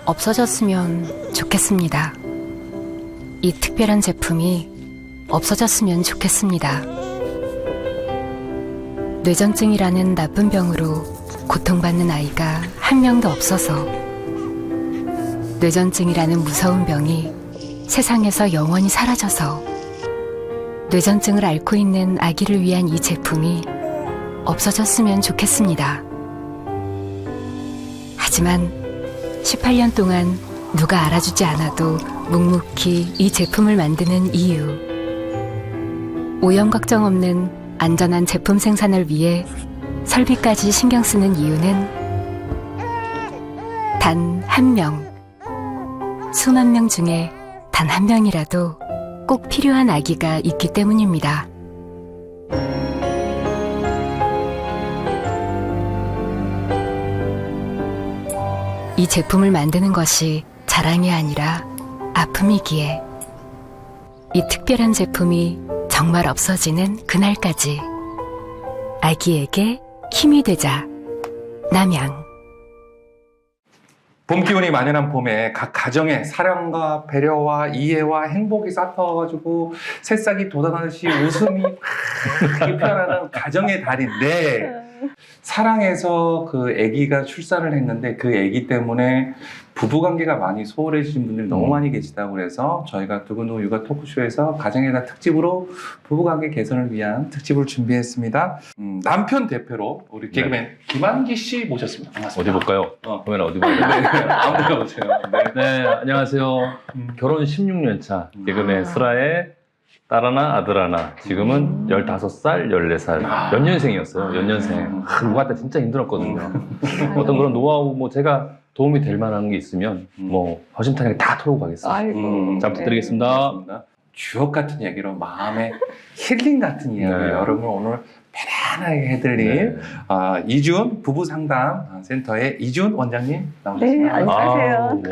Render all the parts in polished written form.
없어졌으면 좋겠습니다. 이 특별한 제품이 없어졌으면 좋겠습니다. 뇌전증이라는 나쁜 병으로 고통받는 아이가 한 명도 없어서 뇌전증이라는 무서운 병이 세상에서 영원히 사라져서 뇌전증을 앓고 있는 아기를 위한 이 제품이 없어졌으면 좋겠습니다. 하지만 18년 동안 누가 알아주지 않아도 묵묵히 이 제품을 만드는 이유, 오염 걱정 없는 안전한 제품 생산을 위해 설비까지 신경 쓰는 이유는 단 한 명, 수만 명 중에 단 한 명이라도 꼭 필요한 아기가 있기 때문입니다. 이 제품을 만드는 것이 자랑이 아니라 아픔이기에 이 특별한 제품이 정말 없어지는 그날까지 아기에게 힘이 되자. 남양. 봄 기운이 만연한 봄에 각 가정에 사랑과 배려와 이해와 행복이 싹터가지고 새싹이 돋아나듯이 웃음이 크게 피어나는 가정의 달인데, 사랑해서 그 아기가 출산을 했는데 그 아기 때문에 부부관계가 많이 소홀해지신 분들이 너무 많이 계시다고 그래서 저희가 두근두근 육아 토크쇼에서 가정의 달 특집으로 부부관계 개선을 위한 특집을 준비했습니다. 남편 대표로 우리 개그맨 김한기 씨 모셨습니다. 반갑습니다. 어디 볼까요? 그러면 어디 볼까요? 네, 아무데나 보세요. 네, 안녕하세요. 결혼 16년 차 개그맨 슬아의 딸 하나, 아들 하나. 지금은 15살, 14살. 연년생이었어요. 연년생. 육아 때 진짜 힘들었거든요. 어떤 그런 노하우, 제가 도움이 될 만한 게 있으면, 허심탄회하게 다 털고 가겠습니다. 아이고. 잘 부탁드리겠습니다. 주옥 같은 얘기로 마음의 힐링 같은 이야기 네. 여러분 오늘 편안하게 해드릴 이준 부부상담센터의 이준 원장님 네, 나오셨습니다. 안녕하세요.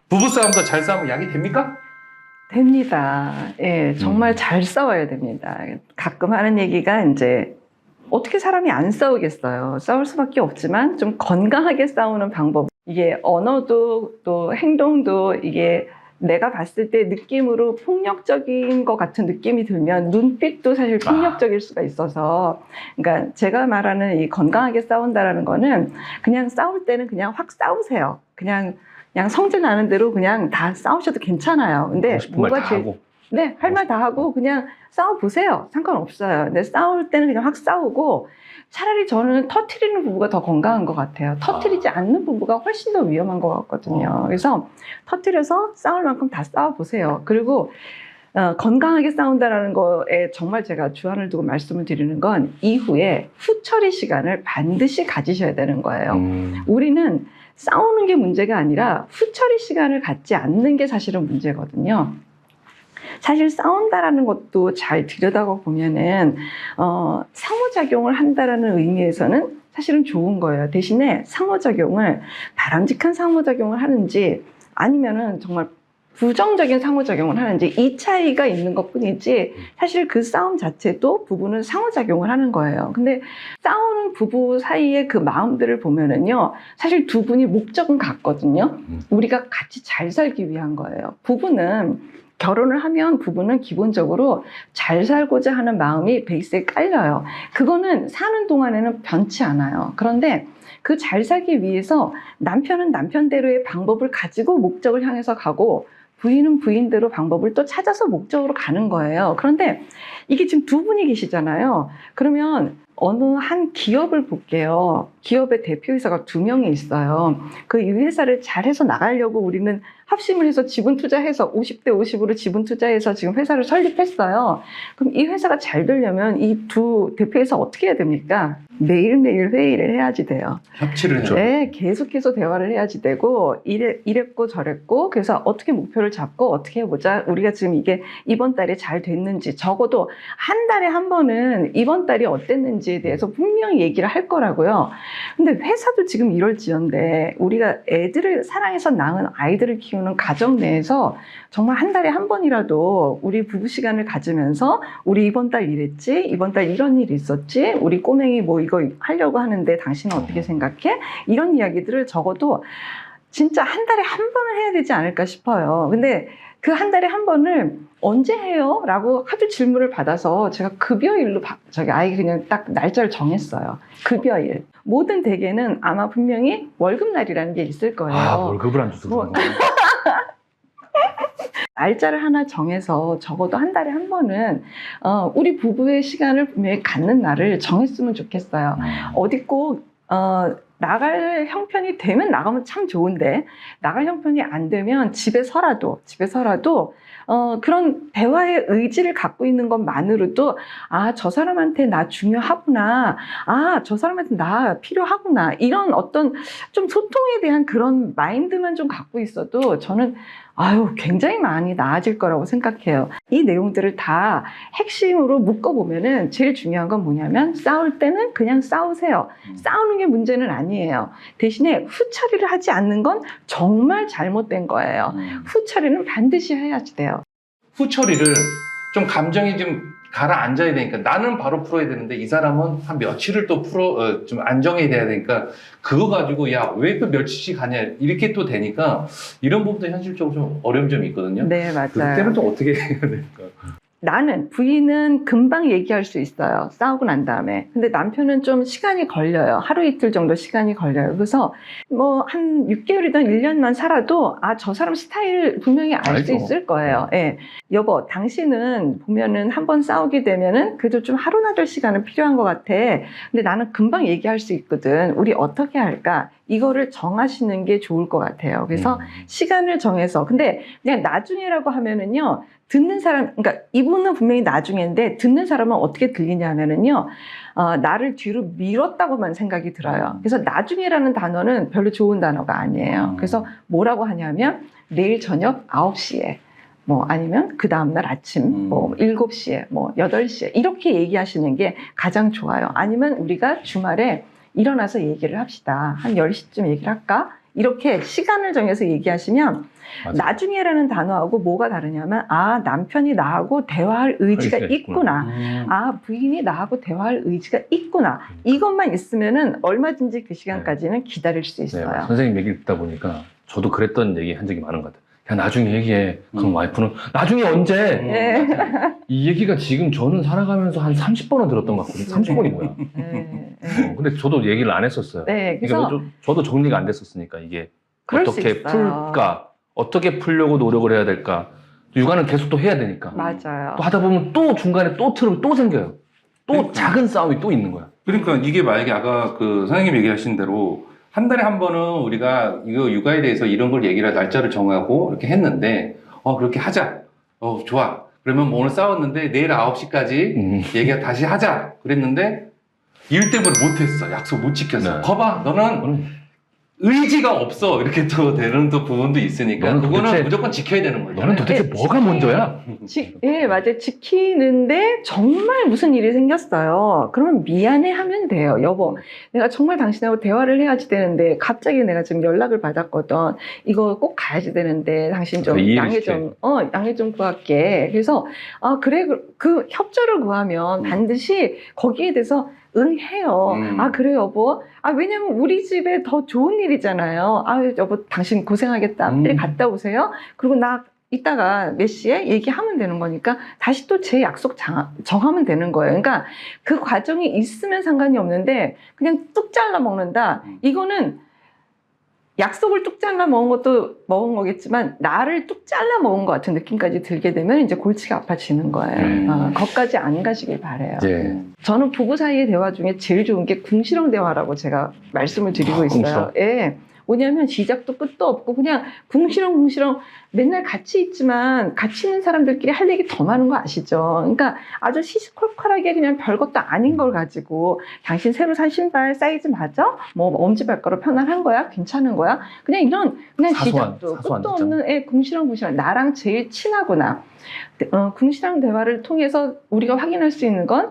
부부싸움도 잘 싸우면 약이 됩니까? 됩니다. 예, 정말 잘 싸워야 됩니다. 가끔 하는 얘기가 이제 어떻게 사람이 안 싸우겠어요. 싸울 수밖에 없지만 좀 건강하게 싸우는 방법. 이게 언어도 또 행동도 이게 내가 봤을 때 느낌으로 폭력적인 것 같은 느낌이 들면 눈빛도 사실 폭력적일 수가 있어서, 그러니까 제가 말하는 이 건강하게 싸운다라는 거는 그냥 싸울 때는 그냥 확 싸우세요. 그냥 성질 나는 대로 그냥 다 싸우셔도 괜찮아요. 근데 뭐가 다 하고. 네, 할 말 다 하고 그냥 싸워보세요. 상관없어요. 근데 싸울 때는 그냥 확 싸우고, 차라리 저는 터트리는 부부가 더 건강한 것 같아요. 터트리지 않는 부부가 훨씬 더 위험한 것 같거든요. 그래서 터트려서 싸울 만큼 다 싸워보세요. 그리고 건강하게 싸운다는 거에 정말 제가 주안을 두고 말씀을 드리는 건 이후에 후처리 시간을 반드시 가지셔야 되는 거예요. 우리는 싸우는 게 문제가 아니라 후처리 시간을 갖지 않는 게 사실은 문제거든요. 사실 싸운다라는 것도 잘 들여다가 보면은 상호작용을 한다라는 의미에서는 사실은 좋은 거예요. 대신에 상호작용을 바람직한 상호작용을 하는지 아니면은 정말 부정적인 상호작용을 하는지 이 차이가 있는 것뿐이지 사실 그 싸움 자체도 부부는 상호작용을 하는 거예요. 근데 싸우는 부부 사이의 그 마음들을 보면은요, 사실 두 분이 목적은 같거든요. 우리가 같이 잘 살기 위한 거예요. 부부는 결혼을 하면 부부는 기본적으로 잘 살고자 하는 마음이 베이스에 깔려요. 그거는 사는 동안에는 변치 않아요. 그런데 그 잘 살기 위해서 남편은 남편대로의 방법을 가지고 목적을 향해서 가고, 부인은 부인대로 방법을 또 찾아서 목적으로 가는 거예요. 그런데 이게 지금 두 분이 계시잖아요. 그러면 어느 한 기업을 볼게요. 기업의 대표이사가 2명이 있어요. 그 이 회사를 잘해서 나가려고 우리는 합심을 해서 지분 투자해서 50대 50으로 지분 투자해서 지금 회사를 설립했어요. 그럼 이 회사가 잘 되려면 이 두 대표이사 어떻게 해야 됩니까? 매일매일 회의를 해야지 돼요. 협치를 해줘. 네, 계속해서 대화를 해야지 되고, 이랬고 저랬고, 그래서 어떻게 목표를 잡고 어떻게 해보자. 우리가 지금 이게 이번 달에 잘 됐는지, 적어도 한 달에 한 번은 이번 달이 어땠는지에 대해서 분명히 얘기를 할 거라고요. 근데 회사도 지금 이럴지언데 우리가 애들을 사랑해서 낳은 아이들을 키우는 가정 내에서 정말 한 달에 한 번이라도 우리 부부 시간을 가지면서 우리 이번 달 이랬지, 이번 달 이런 일이 있었지, 우리 꼬맹이 뭐 이거 하려고 하는데 당신은 어떻게 생각해? 이런 이야기들을 적어도 진짜 한 달에 한 번은 해야 되지 않을까 싶어요. 근데 그 한 달에 한 번을 언제 해요? 라고 하도 질문을 받아서 제가 급여일로 저기 아예 그냥 딱 날짜를 정했어요. 급여일. 모든 대개는 아마 분명히 월급날이라는 게 있을 거예요. 아, 월급을 안 줘서 뭐- 그런가? 날짜를 하나 정해서 적어도 한 달에 한 번은 우리 부부의 시간을 분명히 갖는 날을 정했으면 좋겠어요. 어디 꼭 나갈 형편이 되면 나가면 참 좋은데 나갈 형편이 안 되면 집에서라도 그런 대화의 의지를 갖고 있는 것만으로도 저 사람한테 나 중요하구나, 저 사람한테 나 필요하구나, 이런 어떤 좀 소통에 대한 그런 마인드만 좀 갖고 있어도 저는 굉장히 많이 나아질 거라고 생각해요. 이 내용들을 다 핵심으로 묶어보면은 제일 중요한 건 뭐냐면 싸울 때는 그냥 싸우세요. 싸우는 게 문제는 아니에요. 대신에 후처리를 하지 않는 건 정말 잘못된 거예요. 후처리는 반드시 해야지 돼요. 후처리를 좀 감정이 좀 가라앉아야 되니까 나는 바로 풀어야 되는데 이 사람은 한 며칠을 또 좀 안정해야 되니까 그거 가지고 야, 왜 그 며칠씩 가냐 이렇게 또 되니까 이런 부분도 현실적으로 좀 어려운 점이 있거든요. 네, 맞아요. 그때는 또 어떻게 해야 될까? 나는 부인은 금방 얘기할 수 있어요. 싸우고 난 다음에. 근데 남편은 좀 시간이 걸려요. 하루 이틀 정도 시간이 걸려요. 그래서 뭐 한 6개월이든 1년만 살아도 저 사람 스타일 분명히 알 수 알죠. 있을 거예요. 예. 여보, 당신은 보면은 한번 싸우게 되면은 그래도 좀 하루나들 시간은 필요한 것 같아. 근데 나는 금방 얘기할 수 있거든. 우리 어떻게 할까? 이거를 정하시는 게 좋을 것 같아요. 그래서 시간을 정해서. 근데 그냥 나중에라고 하면은요. 듣는 사람, 그러니까 이분은 분명히 나중인데 듣는 사람은 어떻게 들리냐 하면은요, 나를 뒤로 밀었다고만 생각이 들어요. 그래서 나중에라는 단어는 별로 좋은 단어가 아니에요. 그래서 뭐라고 하냐면 내일 저녁 9시에, 뭐 아니면 그 다음날 아침 뭐 7시에, 뭐 8시에 이렇게 얘기하시는 게 가장 좋아요. 아니면 우리가 주말에 일어나서 얘기를 합시다. 한 10시쯤 얘기를 할까? 이렇게 시간을 정해서 얘기하시면 맞아. 나중에라는 단어하고 뭐가 다르냐면 남편이 나하고 대화할 의지가 의지가 있구나. 부인이 나하고 대화할 의지가 있구나. 이것만 있으면은 얼마든지 그 시간까지는 기다릴 수 네, 있어요. 선생님 얘기 듣다 보니까 저도 그랬던 얘기 한 적이 많은 것 같아요. 야, 나중에 얘기해. 그럼 와이프는 나중에 언제? 네. 이 얘기가 지금 저는 살아가면서 한 30번은 들었던 것 같거든요. 30번이 뭐야? 네. 근데 저도 얘기를 안 했었어요. 네, 그래서 그러니까 저도 정리가 안 됐었으니까 이게 그럴 수 어떻게 있어요. 풀까? 어떻게 풀려고 노력을 해야 될까? 또 육아는 계속 또 해야 되니까. 맞아요. 또 하다 보면 또 중간에 또 틀을 또 생겨요. 또 그러니까. 작은 싸움이 또 있는 거야. 그러니까 이게 만약에 아까 그 선생님 얘기하신 대로 한 달에 한 번은 우리가 이거 육아에 대해서 이런 걸 얘기를 날짜를 정하고 이렇게 했는데 그렇게 하자. 좋아. 그러면 뭐 오늘 싸웠는데 내일 9시까지 얘기가 다시 하자. 그랬는데 일 때문에 못했어. 약속 못 지켰어. 네. 거봐, 너는 의지가 없어. 이렇게 또 되는 또 부분도 있으니까 너는 그거는 도대체- 무조건 지켜야 되는 거죠. 너는 도대체 뭐가 먼저야? 예, 맞아요. 지키는데 정말 무슨 일이 생겼어요. 그러면 미안해 하면 돼요. 여보, 내가 정말 당신하고 대화를 해야지 되는데 갑자기 내가 지금 연락을 받았거든. 이거 꼭 가야지 되는데 당신 좀 그 이해를 양해 시켜요. 양해 좀 구할게. 그래서 그래, 그 협조를 구하면 반드시 거기에 대해서 응해요. 그래 여보. 왜냐면 우리 집에 더 좋은 일이잖아요. 여보, 당신 고생하겠다. 빨리 갔다 오세요. 그리고 나 이따가 몇 시에 얘기하면 되는 거니까 다시 또 제 약속 정하면 되는 거예요. 그러니까 그 과정이 있으면 상관이 없는데 그냥 뚝 잘라 먹는다. 이거는 약속을 뚝 잘라 먹은 것도 먹은 거겠지만 나를 뚝 잘라 먹은 것 같은 느낌까지 들게 되면 이제 골치가 아파지는 거예요. 거기까지 안 가시길 바래요. 예. 저는 부부 사이의 대화 중에 제일 좋은 게 궁시렁 대화라고 제가 말씀을 드리고 있어요. 궁시렁. 예. 뭐냐면 시작도 끝도 없고 그냥 궁시렁 맨날 같이 있지만 같이 있는 사람들끼리 할 얘기 더 많은 거 아시죠? 그러니까 아주 시시콜콜하게 그냥 별것도 아닌 걸 가지고 당신 새로 산 신발 사이즈 맞아? 뭐 엄지발가락 편안한 거야? 괜찮은 거야? 그냥 시작도 사소한 끝도 진짜. 없는 궁시렁 나랑 제일 친하구나. 궁시렁 대화를 통해서 우리가 확인할 수 있는 건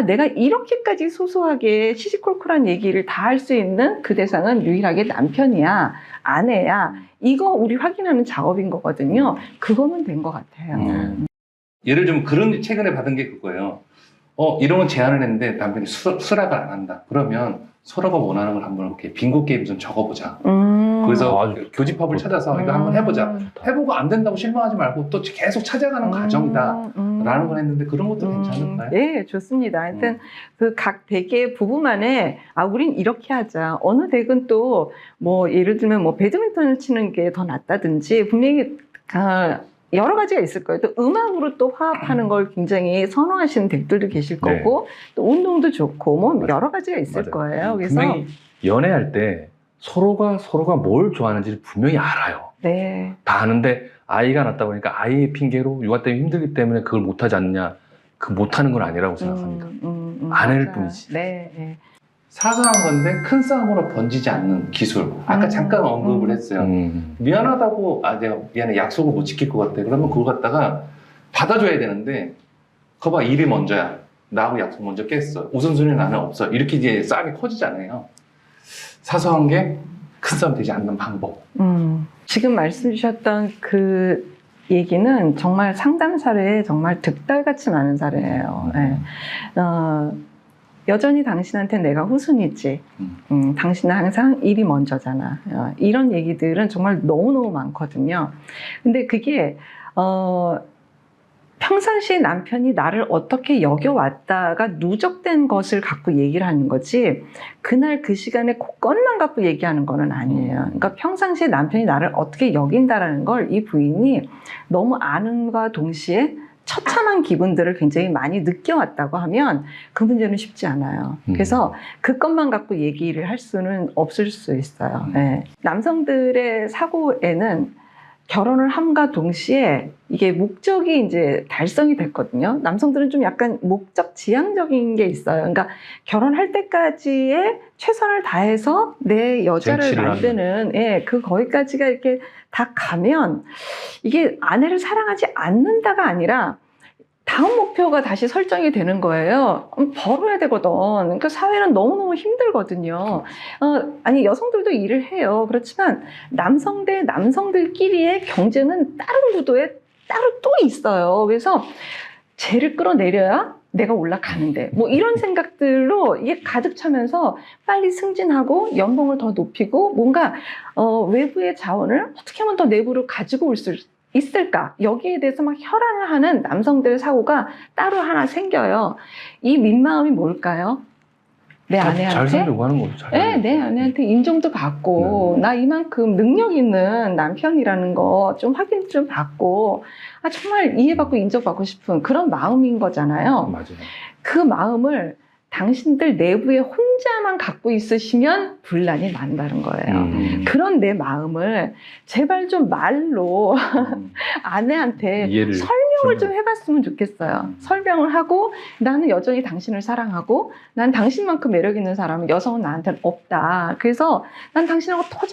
내가 이렇게까지 소소하게 시시콜콜한 얘기를 다 할 수 있는 그 대상은 유일하게 남편이야, 아내야. 이거 우리 확인하는 작업인 거거든요. 그거면 된 것 같아요. 예를 들면 그런 최근에 받은 게 그거예요. 이런 제안을 했는데 남편이 수락을 안 한다. 그러면 서로가 원하는 걸 한번 이렇게 빙고 게임 좀 적어보자. 그래서 아주 교집합을 찾아서 이거 한번 해보자. 해보고 안 된다고 실망하지 말고 또 계속 찾아가는 과정이다. 라는 걸 했는데 그런 것도 괜찮을까요? 네, 좋습니다. 하여튼 그 각 댁의 부부만의 우린 이렇게 하자. 어느 댁은 또 뭐 예를 들면 뭐 배드민턴을 치는 게 더 낫다든지 분명히 여러 가지가 있을 거예요. 또 음악으로 또 화합하는 걸 굉장히 선호하시는 댁들도 계실 네. 거고 또 운동도 좋고 뭐 맞아요. 여러 가지가 있을 맞아요. 거예요. 그래서 분명히 연애할 때 서로가 뭘 좋아하는지를 분명히 알아요. 네. 다 아는데 아이가 낳다 보니까 아이의 핑계로 육아 때문에 힘들기 때문에 그걸 못하지 않냐. 그 못하는 건 아니라고 생각합니다. 아내일 맞아요. 뿐이지. 네. 네. 사소한 건데 큰 싸움으로 번지지 않는 기술. 아까 잠깐 언급을 했어요. 미안하다고 내가 미안해 약속을 못 지킬 것 같아. 그러면 그걸 갖다가 받아줘야 되는데 거봐 일이 먼저야. 나하고 약속 먼저 깼어. 우선순위 나는 없어. 이렇게 이제 싸움이 커지잖아요. 사소한 게 큰 싸움 되지 않는 방법. 지금 말씀 주셨던 그 얘기는 정말 상담 사례에 정말 득달같이 많은 사례예요. 네. 여전히 당신한테 내가 후순위지. 당신은 항상 일이 먼저잖아. 이런 얘기들은 정말 너무너무 많거든요. 근데 그게 평상시에 남편이 나를 어떻게 여겨왔다가 누적된 것을 갖고 얘기를 하는 거지 그날 그 시간에 그것만 갖고 얘기하는 거는 아니에요. 그러니까 평상시에 남편이 나를 어떻게 여긴다라는 걸 이 부인이 너무 아는과 동시에 처참한 기분들을 굉장히 많이 느껴왔다고 하면 그 문제는 쉽지 않아요. 그래서 그것만 갖고 얘기를 할 수는 없을 수 있어요. 네. 남성들의 사고에는 결혼을 함과 동시에 이게 목적이 이제 달성이 됐거든요. 남성들은 좀 약간 목적 지향적인 게 있어요. 그러니까 결혼할 때까지의 최선을 다해서 내 여자를 만드는, 그 거기까지가 이렇게 다 가면 이게 아내를 사랑하지 않는다가 아니라 다음 목표가 다시 설정이 되는 거예요. 벌어야 되거든. 그러니까 사회는 너무너무 힘들거든요. 아니, 여성들도 일을 해요. 그렇지만 남성 대 남성들끼리의 경쟁은 다른 구도에 따로 또 있어요. 그래서 쟤를 끌어내려야 내가 올라가는데 뭐 이런 생각들로 이게 가득 차면서 빨리 승진하고 연봉을 더 높이고 뭔가 외부의 자원을 어떻게 하면 더 내부로 가지고 올 수 있을까? 여기에 대해서 막 혈안을 하는 남성들의 사고가 따로 하나 생겨요. 이 민마음이 뭘까요? 내 아내한테 잘 살려고 하는 거죠. 네, 내 아내한테 인정도 받고 나 이만큼 능력 있는 남편이라는 거 좀 확인 좀 받고 정말 이해받고 인정받고 싶은 그런 마음인 거잖아요. 맞아요. 그 마음을 당신들 내부에 혼자만 갖고 있으시면 분란이 난다는 거예요. 그런 내 마음을 제발 좀 말로 아내한테 설명을 좀 해봤으면 좋겠어요. 설명을 하고 나는 여전히 당신을 사랑하고 난 당신만큼 매력 있는 사람은 여성은 나한테는 없다. 그래서 난 당신하고 더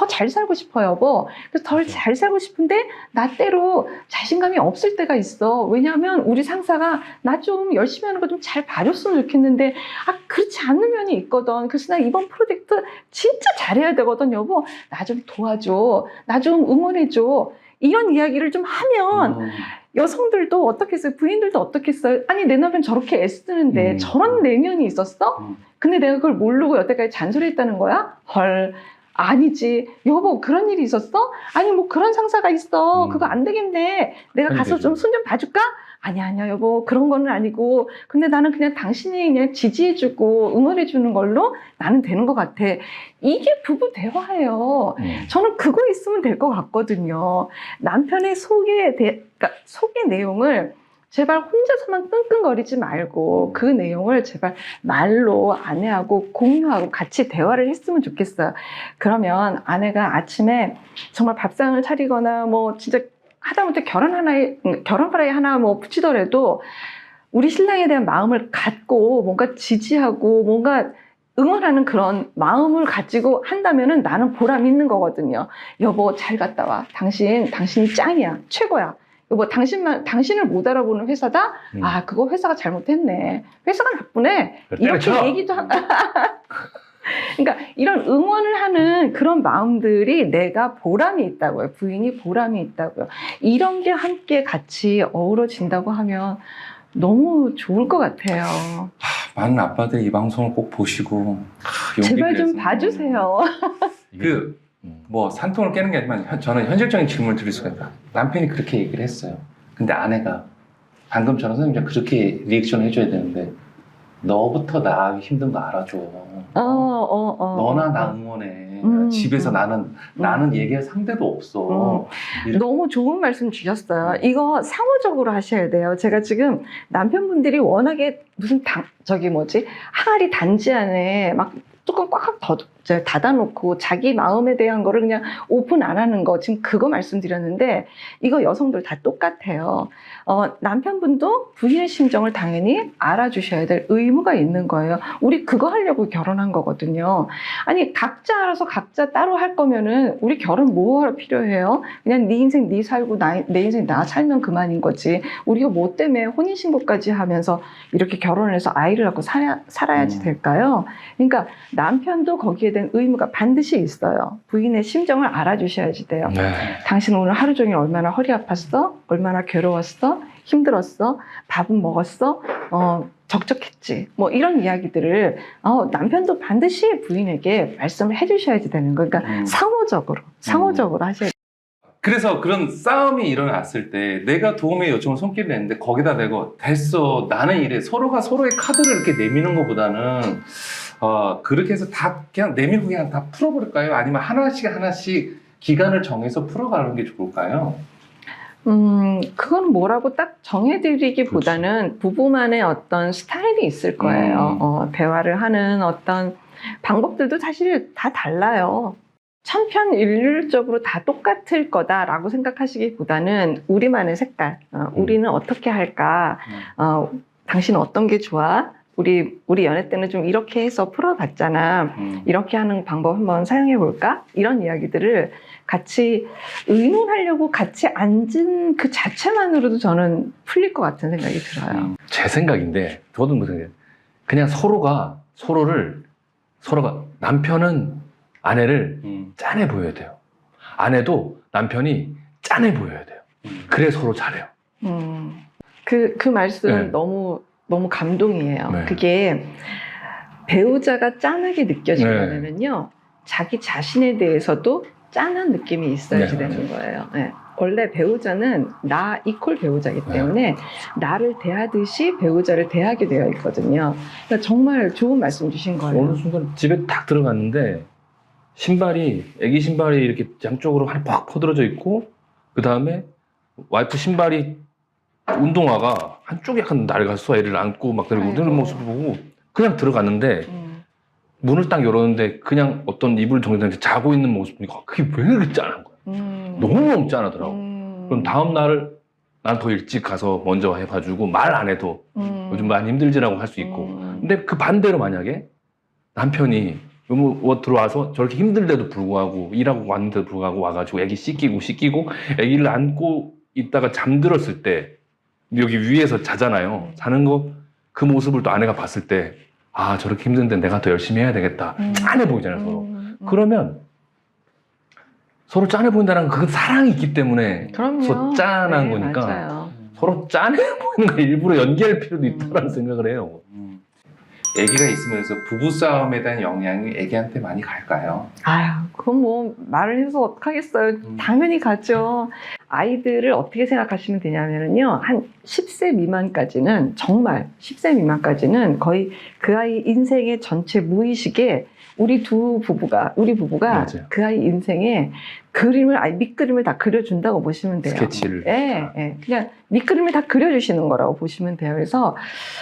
잘 살고 싶어요, 여보. 그래서 더 잘 살고 싶은데 나 때로 자신감이 없을 때가 있어. 왜냐하면 우리 상사가 나 좀 열심히 하는 거 좀 잘 봐줬으면 좋겠는데 그렇지 않는 면이 있거든. 그래서 나 이번 프로젝트 진짜 잘해야 되거든, 여보. 나 좀 도와줘. 나 좀 응원해줘. 이런 이야기를 좀 하면 여성들도 어떻게 했어요? 부인들도 어떻게 했어요? 아니, 내 남편 저렇게 애쓰는데 저런 내면이 있었어? 근데 내가 그걸 모르고 여태까지 잔소리했다는 거야? 헐. 아니지. 여보, 그런 일이 있었어? 아니, 뭐 그런 상사가 있어. 그거 안 되겠네. 내가 가서 좀 손 좀 봐줄까? 아니야, 여보. 그런 거는 아니고. 근데 나는 그냥 당신이 그냥 지지해주고 응원해주는 걸로 나는 되는 것 같아. 이게 부부 대화예요. 저는 그거 있으면 될 것 같거든요. 남편의 그러니까 속의 내용을 제발 혼자서만 끙끙거리지 말고 그 내용을 제발 말로 아내하고 공유하고 같이 대화를 했으면 좋겠어요. 그러면 아내가 아침에 정말 밥상을 차리거나 뭐 진짜 하다못해 결혼 프라이 하나 뭐 붙이더라도 우리 신랑에 대한 마음을 갖고 뭔가 지지하고 뭔가 응원하는 그런 마음을 가지고 한다면은 나는 보람 있는 거거든요. 여보, 잘 갔다 와. 당신이 짱이야. 최고야. 여보, 당신을 못 알아보는 회사다? 그거 회사가 잘못했네. 회사가 나쁘네. 이렇게 얘기도 그러니까 이런 응원을 하는 그런 마음들이 내가 보람이 있다고요. 부인이 보람이 있다고요. 이런 게 함께 같이 어우러진다고 하면 너무 좋을 것 같아요. 많은 아빠들이 이 방송을 꼭 보시고 제발 좀 내서. 봐주세요. 뭐 산통을 깨는 게 아니지만 저는 현실적인 질문을 드릴 수가 있다. 남편이 그렇게 얘기를 했어요. 근데 아내가 방금처럼 선생님이 그렇게 리액션 해줘야 되는데 너부터 나 힘든 거 알아줘. 너나 나 응원해. 집에서 나는 얘기할 상대도 없어. 이렇게. 너무 좋은 말씀 주셨어요. 이거 상호적으로 하셔야 돼요. 제가 지금 남편분들이 워낙에 무슨 항아리 단지 안에 막 뚜껑 꽉 닫아놓고 자기 마음에 대한 거를 그냥 오픈 안 하는 거, 지금 그거 말씀드렸는데 이거 여성들 다 똑같아요. 남편분도 부인의 심정을 당연히 알아주셔야 될 의무가 있는 거예요. 우리 그거 하려고 결혼한 거거든요. 아니 각자 알아서 각자 따로 할 거면은 우리 결혼 뭐하러 필요해요? 그냥 네 인생 네 살고 내 인생 나 살면 그만인 거지. 우리가 뭐 때문에 혼인신고까지 하면서 이렇게 결혼을 해서 아이를 낳고 살아야지 될까요? 그러니까 남편도 거기에 대한 의무가 반드시 있어요. 부인의 심정을 알아주셔야지 돼요. 네. 당신 오늘 하루 종일 얼마나 허리 아팠어? 얼마나 괴로웠어? 힘들었어? 밥은 먹었어? 적적했지? 뭐 이런 이야기들을 남편도 반드시 부인에게 말씀을 해주셔야지 되는 거예요. 그러니까 상호적으로 하셔야 돼요. 그래서 그런 싸움이 일어났을 때 내가 도움의 요청을 손길을 냈는데 거기다 대고 됐어 나는 이래 서로가 서로의 카드를 이렇게 내미는 것보다는 그렇게 해서 다 그냥 내밀고 그냥 다 풀어버릴까요? 아니면 하나씩 기간을 정해서 풀어가는 게 좋을까요? 그건 뭐라고 딱 정해드리기보다는 그렇지. 부부만의 어떤 스타일이 있을 거예요. 대화를 하는 어떤 방법들도 사실 다 달라요. 천편일률적으로 다 똑같을 거다라고 생각하시기보다는 우리만의 색깔, 우리는 어떻게 할까, 당신은 어떤 게 좋아? 우리 연애 때는 좀 이렇게 해서 풀어봤잖아. 이렇게 하는 방법 한번 사용해 볼까? 이런 이야기들을 같이 의논하려고 같이 앉은 그 자체만으로도 저는 풀릴 것 같은 생각이 들어요. 제 생각인데 저도 무슨 그냥 서로가 남편은 아내를 짠해 보여야 돼요. 아내도 남편이 짠해 보여야 돼요. 그래 서로 잘해요. 그 말씀 네. 너무 감동이에요. 네. 그게 배우자가 짠하게 느껴지려면요, 자기 자신에 대해서도 짠한 느낌이 있어야지 네, 되는 거예요. 네. 원래 배우자는 나 이퀄 배우자이기 때문에 나를 대하듯이 배우자를 대하게 되어 있거든요. 그러니까 정말 좋은 말씀 주신 거예요. 어느 순간 집에 딱 들어갔는데 애기 신발이 이렇게 양쪽으로 팍 퍼들어져 있고, 그 다음에 와이프 신발이 운동화가 한쪽에 약간 낡았어. 애를 안고 막 그러고 아이고. 이런 모습을 보고 그냥 들어갔는데 문을 딱 열었는데 그냥 어떤 이불 정리되는데 자고 있는 모습 보니까 그게 왜 이렇게 짠한 거야. 너무 짠하더라고. 그럼 다음 날 난 더 일찍 가서 먼저 해봐주고 말 안 해도 요즘 많이 힘들지라고 할 수 있고. 근데 그 반대로 만약에 남편이 들어와서 저렇게 힘들데도 불구하고 일하고 왔는데도 불구하고 와가지고 애기 씻기고 애기를 안고 있다가 잠들었을 때 여기 위에서 자잖아요. 자는 거 그 모습을 또 아내가 봤을 때 저렇게 힘든데 내가 더 열심히 해야 되겠다. 짠해 보이잖아요, 서로. 그러면 서로 짠해 보인다는 건 그건 사랑이 있기 때문에 그럼요. 서로 짠한 네, 거니까 맞아요. 서로 짠해 보이는 걸 일부러 연기할 필요도 있다는 생각을 해요. 아기가 있으면서 부부싸움에 대한 영향이 아기한테 많이 갈까요? 그건 뭐 말을 해서 어떡하겠어요. 당연히 가죠. 아이들을 어떻게 생각하시면 되냐면요, 한 10세 미만까지는, 정말 10세 미만까지는 거의 그 아이 인생의 전체 무의식에 우리 부부가 맞아요. 그 아이 인생에 밑그림을 다 그려준다고 보시면 돼요. 스케치를. 예. 그냥 밑그림을 다 그려주시는 거라고 보시면 돼요. 그래서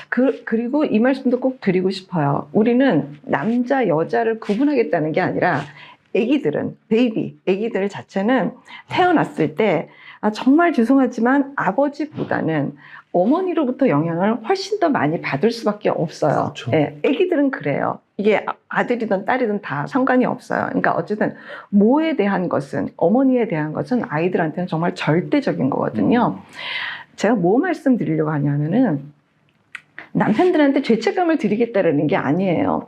그리고 이 말씀도 꼭 드리고 싶어요. 우리는 남자, 여자를 구분하겠다는 게 아니라 애기들 자체는 태어났을 때 정말 죄송하지만 아버지보다는 어머니로부터 영향을 훨씬 더 많이 받을 수밖에 없어요. 그렇죠. 예, 애기들은 그래요. 이게 아들이든 딸이든 다 상관이 없어요. 그러니까 어쨌든 모에 대한 것은, 어머니에 대한 것은 아이들한테는 정말 절대적인 거거든요. 제가 뭐 말씀드리려고 하냐면은 남편들한테 죄책감을 드리겠다라는 게 아니에요.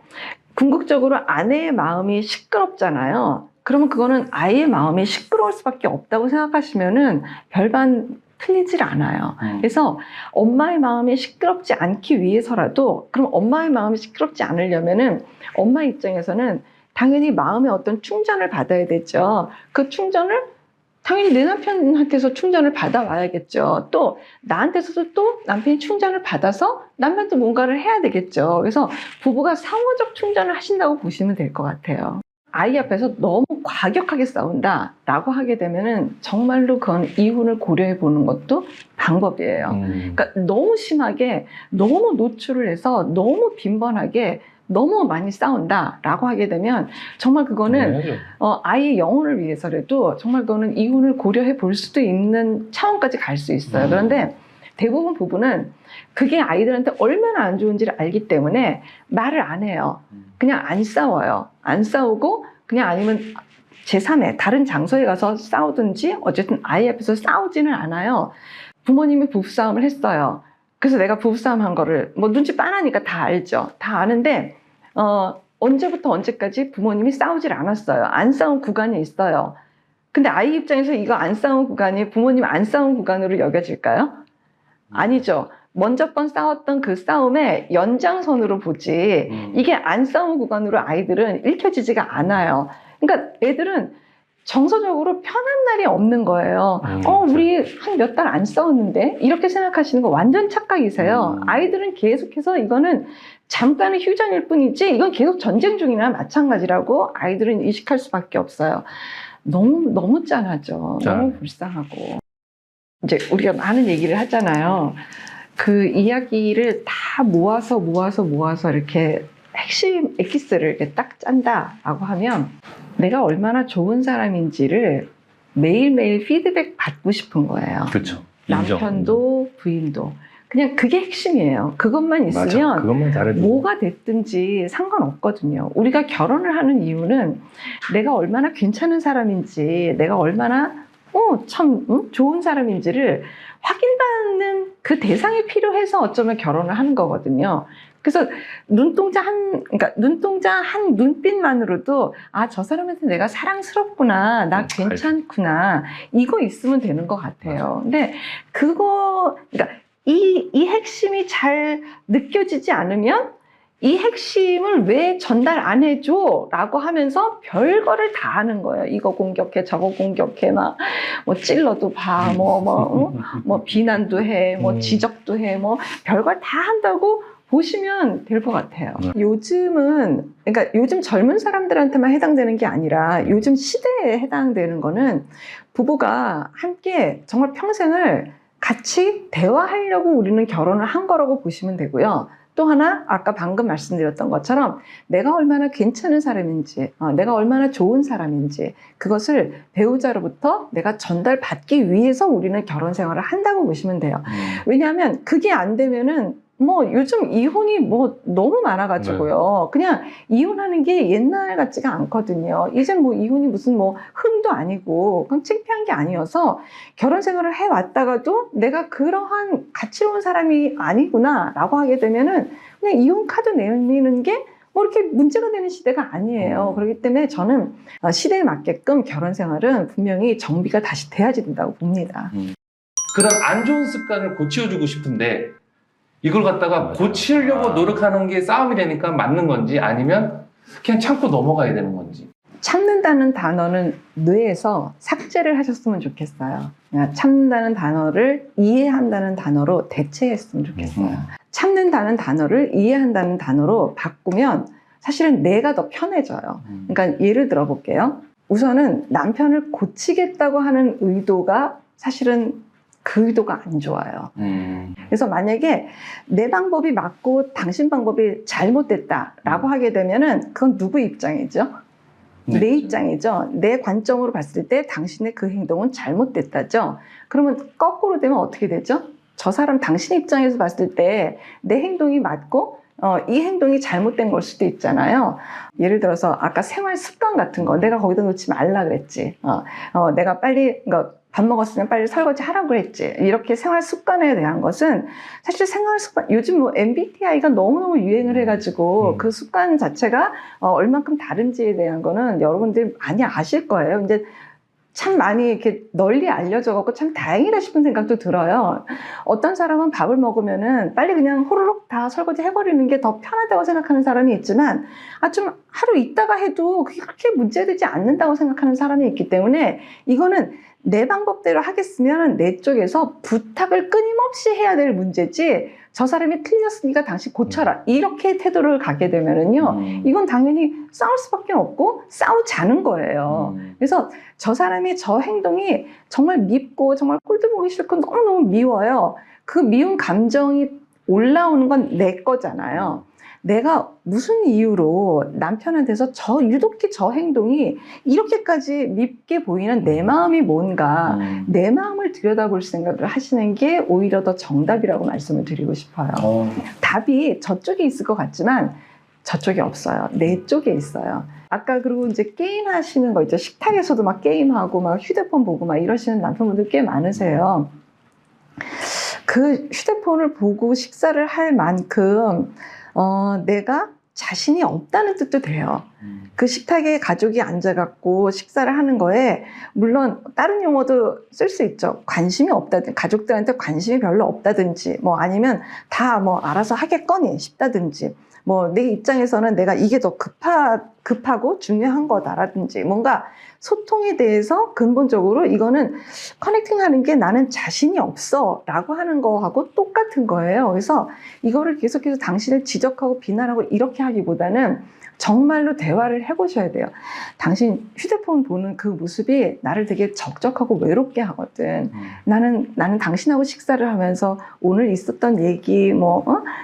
궁극적으로 아내의 마음이 시끄럽잖아요. 그러면 그거는 아이의 마음이 시끄러울 수밖에 없다고 생각하시면은 별반 풀리질 않아요. 그래서 엄마의 마음이 시끄럽지 않기 위해서라도, 그럼 엄마의 마음이 시끄럽지 않으려면은 엄마 입장에서는 당연히 마음의 어떤 충전을 받아야 되죠. 그 충전을 당연히 내 남편한테서 충전을 받아와야겠죠. 또 나한테서도 또 남편이 충전을 받아서 남편도 뭔가를 해야 되겠죠. 그래서 부부가 상호적 충전을 하신다고 보시면 될 것 같아요. 아이 앞에서 너무 과격하게 싸운다라고 하게 되면은 정말로 그건 이혼을 고려해 보는 것도 방법이에요. 그러니까 너무 심하게, 너무 노출을 해서 너무 빈번하게 너무 많이 싸운다라고 하게 되면 정말 그거는 아이의 영혼을 위해서라도 정말 그거는 이혼을 고려해 볼 수도 있는 차원까지 갈 수 있어요. 그런데 대부분 부부는 그게 아이들한테 얼마나 안 좋은지를 알기 때문에 말을 안 해요. 그냥 안 싸워요. 안 싸우고 그냥 아니면 제3의 다른 장소에 가서 싸우든지 어쨌든 아이 앞에서 싸우지는 않아요. 부모님이 부부싸움을 했어요. 그래서 내가 부부싸움 한 거를 뭐 눈치 빤하니까 다 알죠. 다 아는데 언제부터 언제까지 부모님이 싸우질 않았어요. 안 싸운 구간이 있어요. 근데 아이 입장에서 이거 안 싸운 구간이 부모님 안 싸운 구간으로 여겨질까요? 아니죠. 먼저 번 싸웠던 그 싸움의 연장선으로 보지 이게 안 싸운 구간으로 아이들은 읽혀지지가 않아요. 그러니까 애들은 정서적으로 편한 날이 없는 거예요. 우리 한 몇 달 안 싸웠는데? 이렇게 생각하시는 거 완전 착각이세요. 아이들은 계속해서 이거는 잠깐의 휴전일 뿐이지 이건 계속 전쟁 중이나 마찬가지라고 아이들은 의식할 수밖에 없어요. 너무 짠하죠. 너무 불쌍하고. 이제 우리가 많은 얘기를 하잖아요. 그 이야기를 다 모아서 이렇게 핵심 엑기스를 이렇게 딱 짠다라고 하면 내가 얼마나 좋은 사람인지를 매일매일 피드백 받고 싶은 거예요. 그렇죠. 남편도 부인도. 그냥 그게 핵심이에요. 그것만 있으면 맞아. 그것만 잘해주고. 뭐가 됐든지 상관없거든요. 우리가 결혼을 하는 이유는 내가 얼마나 괜찮은 사람인지, 내가 얼마나 좋은 사람인지를 확인받는 그 대상이 필요해서 어쩌면 결혼을 하는 거거든요. 그래서 눈동자 한 눈빛만으로도 저 사람한테 내가 사랑스럽구나, 나 괜찮구나, 이거 있으면 되는 것 같아요. 근데 그러니까 이 핵심이 잘 느껴지지 않으면 이 핵심을 왜 전달 안 해줘? 라고 하면서 별거를 다 하는 거예요. 이거 공격해, 저거 공격해, 뭐 찔러도 봐, 뭐 비난도 해, 뭐 지적도 해, 뭐 별걸 다 한다고 보시면 될 것 같아요. 요즘은, 그러니까 요즘 젊은 사람들한테만 해당되는 게 아니라 요즘 시대에 해당되는 거는 부부가 함께 정말 평생을 같이 대화하려고 우리는 결혼을 한 거라고 보시면 되고요. 또 하나, 아까 방금 말씀드렸던 것처럼 내가 얼마나 괜찮은 사람인지, 내가 얼마나 좋은 사람인지 그것을 배우자로부터 내가 전달받기 위해서 우리는 결혼 생활을 한다고 보시면 돼요. 왜냐하면 그게 안 되면은 요즘 이혼이 너무 많아가지고요. 그냥 이혼하는 게 옛날 같지가 않거든요. 이젠 이혼이 무슨 흠도 아니고, 그럼 창피한 게 아니어서 결혼 생활을 해왔다가도 내가 그러한 가치로운 사람이 아니구나 라고 하게 되면은 그냥 이혼 카드 내미는 게 이렇게 문제가 되는 시대가 아니에요. 그렇기 때문에 저는 시대에 맞게끔 결혼 생활은 분명히 정비가 다시 돼야지 된다고 봅니다. 그런 안 좋은 습관을 고치워주고 싶은데 이걸 갖다가 고치려고 노력하는 게 싸움이 되니까 맞는 건지 아니면 그냥 참고 넘어가야 되는 건지. 참는다는 단어는 뇌에서 삭제를 하셨으면 좋겠어요. 그러니까 참는다는 단어를 이해한다는 단어로 대체했으면 좋겠어요. 참는다는 단어를 이해한다는 단어로 바꾸면 사실은 내가 더 편해져요. 그러니까 예를 들어 볼게요. 우선은 남편을 고치겠다고 하는 의도가 사실은 그 의도가 안 좋아요. 그래서 만약에 내 방법이 맞고 당신 방법이 잘못됐다라고 하게 되면은 그건 누구 입장이죠? 내 입장이죠. 내 관점으로 봤을 때 당신의 그 행동은 잘못됐다죠. 그러면 거꾸로 되면 어떻게 되죠? 저 사람 당신 입장에서 봤을 때 내 행동이 맞고 이 행동이 잘못된 걸 수도 있잖아요. 예를 들어서 아까 생활 습관 같은 거 내가 거기다 놓지 말라 그랬지. 내가 빨리 밥 먹었으면 빨리 설거지 하라고 했지. 이렇게 생활 습관에 대한 것은 사실 생활 습관, 요즘 MBTI가 너무너무 유행을 해가지고 그 습관 자체가 얼만큼 다른지에 대한 거는 여러분들이 많이 아실 거예요. 이제 참 많이 이렇게 널리 알려져갖고 참 다행이다 싶은 생각도 들어요. 어떤 사람은 밥을 먹으면은 빨리 그냥 호로록 다 설거지 해버리는 게 더 편하다고 생각하는 사람이 있지만, 좀 하루 있다가 해도 그게 그렇게 문제되지 않는다고 생각하는 사람이 있기 때문에, 이거는 내 방법대로 하겠으면 내 쪽에서 부탁을 끊임없이 해야 될 문제지, 저 사람이 틀렸으니까 당신 고쳐라, 이렇게 태도를 갖게 되면은요, 이건 당연히 싸울 수밖에 없고 싸우자는 거예요. 그래서 저 사람이 저 행동이 정말 밉고 정말 꼴도 보기 싫고 너무너무 미워요. 그 미운 감정이 올라오는 건 내 거잖아요. 내가 무슨 이유로 남편한테서 유독히 저 행동이 이렇게까지 밉게 보이는 내 마음이 뭔가, 내 마음을 들여다볼 생각을 하시는 게 오히려 더 정답이라고 말씀을 드리고 싶어요. 답이 저쪽에 있을 것 같지만 저쪽에 없어요. 내 쪽에 있어요. 아까 그리고 이제 게임 하시는 거 있죠. 식탁에서도 막 게임하고 막 휴대폰 보고 막 이러시는 남편분들 꽤 많으세요. 그 휴대폰을 보고 식사를 할 만큼 내가 자신이 없다는 뜻도 돼요. 그 식탁에 가족이 앉아갖고 식사를 하는 거에, 물론 다른 용어도 쓸 수 있죠. 관심이 없다든지, 가족들한테 관심이 별로 없다든지, 뭐 아니면 다 뭐 알아서 하겠거니 싶다든지, 뭐 내 입장에서는 내가 이게 더 급하고 중요한 거다라든지, 뭔가 소통에 대해서 근본적으로 이거는 커넥팅하는 게 나는 자신이 없어 라고 하는 거하고 똑같은 거예요. 그래서 이거를 계속해서 당신을 지적하고 비난하고 이렇게 하기보다는 정말로 대화를 해보셔야 돼요. 당신 휴대폰 보는 그 모습이 나를 되게 적적하고 외롭게 하거든. 나는 당신하고 식사를 하면서 오늘 있었던 얘기,